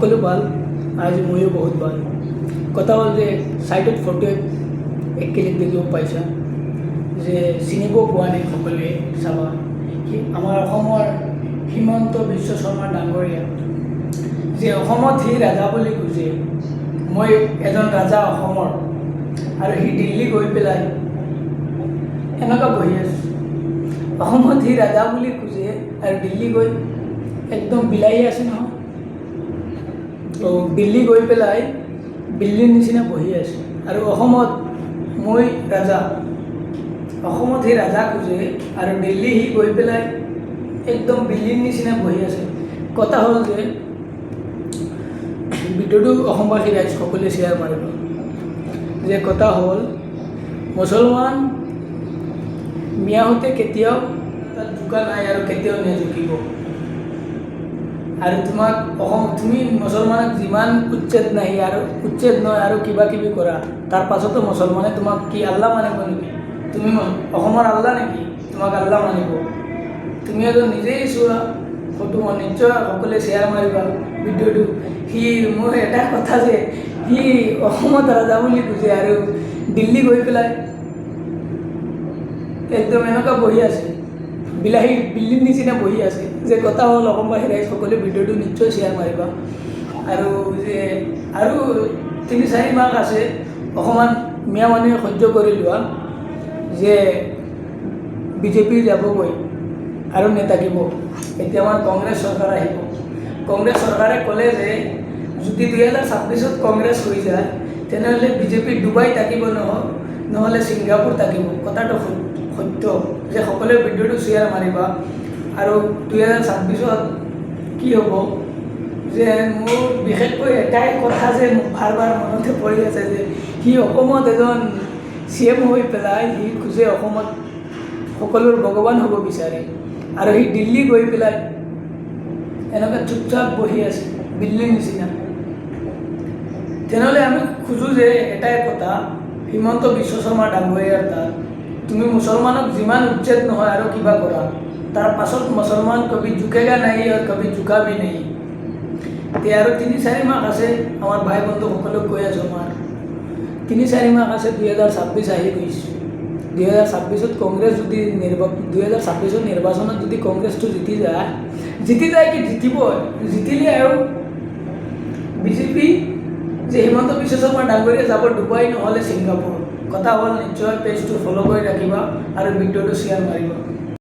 সকলো ভাল আজি ময়ো বহুত ভাল কথা হ'ল যে চাইডত ফটো এক ক্লিক দেখিব পাইছা যে চিনিব পোৱা নাই সকলোৱে চাবা আমাৰ অসমৰ হিমন্ত বিশ্ব শৰ্মা ডাঙৰীয়া যে অসমত সি ৰাজা বুলি খুজে মই এজন ৰাজা অসমৰ আৰু সি দিল্লী গৈ পেলাই এনেকুৱা বহি আছোঁ অসমত সি ৰাজা বুলি খুজে আৰু দিল্লী গৈ একদম বিলাহী আছে নহয় তো দিল্লী গৈ পেলাই দিল্লীৰ নিচিনা বহি আছে আৰু অসমত মই ৰাজা অসমত সি ৰাজা খুজে আৰু দিল্লী সি গৈ পেলাই একদম দিল্লীৰ নিচিনা বহি আছে কথা হ'ল যে ভিডিঅ'টো অসমবাসী ৰাইজ সকলোৱে শ্বেয়াৰ মাৰিব যে কথা হ'ল মুছলমান মিয়াহঁতে কেতিয়াও তাত জোকা নাই আৰু কেতিয়াও নেজুকিব আৰু তোমাক তুমি মুছলমানক যিমান উচ্ছেদ নাই আৰু উচ্ছেদ নহয় আৰু কিবা কিবি কৰা তাৰ পাছতো মুছলমানে তোমাক কি আল্লাহ মানিব নেকি তুমি অসমৰ আল্লাহ নেকি তোমাক আল্লাহ মানিব তুমি আৰু নিজেই চোৱা ফটো নিশ্চয় সকলোৱে শ্বেয়াৰ মাৰিবা ভিডিঅ'টো সি মোৰ এটা কথা যে সি অসমত ৰাজা বুলি খুজে আৰু দিল্লী গৈ পেলাই একদম এনেকুৱা বহি আছে বিলাহী দিল্লীৰ নিচিনা বহি আছে যে কথা হ'ল অসমবাসী ৰাইজ সকলোৱে ভিডিঅ'টো নিশ্চয় শ্বেয়াৰ মাৰিবা আৰু যে আৰু 3-4 মাহ আছে অকণমান মিয়া মানুহে সহ্য কৰি লোৱা যে বিজেপি যাবগৈ আৰু নেথাকিব এতিয়া আমাৰ কংগ্ৰেছ চৰকাৰ আহিব কংগ্ৰেছ চৰকাৰে ক'লে যে যদি 2026ত কংগ্ৰেছ হৈ যায় তেনেহ'লে বিজেপি ডুবাই থাকিব নহ'লে ছিংগাপুৰ থাকিব কথাটো সত্য যে সকলোৱে ভিডিঅ'টো শ্বেয়াৰ মাৰিবা আৰু 2026ত কি হ'ব যে মোৰ বিশেষকৈ এটাই কথা যে বাৰ বাৰ মনতে পৰি আছে যে সি অসমত এজন CM হৈ পেলাই সি খোজে অসমত সকলোৰ ভগৱান হ'ব বিচাৰে আৰু সি দিল্লী গৈ পেলাই এনেকৈ চুপচাপ বহি আছে দিল্লীৰ নিচিনা তেনেহ'লে আমি খোজোঁ যে এটাই কথা হিমন্ত বিশ্ব শৰ্মা ডাঙৰীয়াৰ তাত তুমি মুছলমানক যিমান উচ্ছেদ নহয় আৰু কিবা কৰা তাৰ পাছত মুছলমান কবি ঝুকেগা নাই আৰু কবি ঝুকাবি নাই এতিয়া আৰু 3-4 মাহ আছে আমাৰ ভাই বন্ধুসকলক কৈ আছোঁ আমাৰ 3-4 মাহ আছে 2026 আহি গৈছে 2026ত কংগ্ৰেছ যদি 2026ৰ নিৰ্বাচনত যদি কংগ্ৰেছটো জিতি যায় কি জিতিলে আৰু বিজেপি যে হিমন্ত বিশ্ব শৰ্মা ডাঙৰীয়া যাব ডুবাই নহ'লে ছিংগাপুৰ কথা হ'ল নিশ্চয় পেজটো ফ'ল' কৰি ৰাখিবা আৰু ভিডিঅ'টো শ্বেয়াৰ মাৰিবা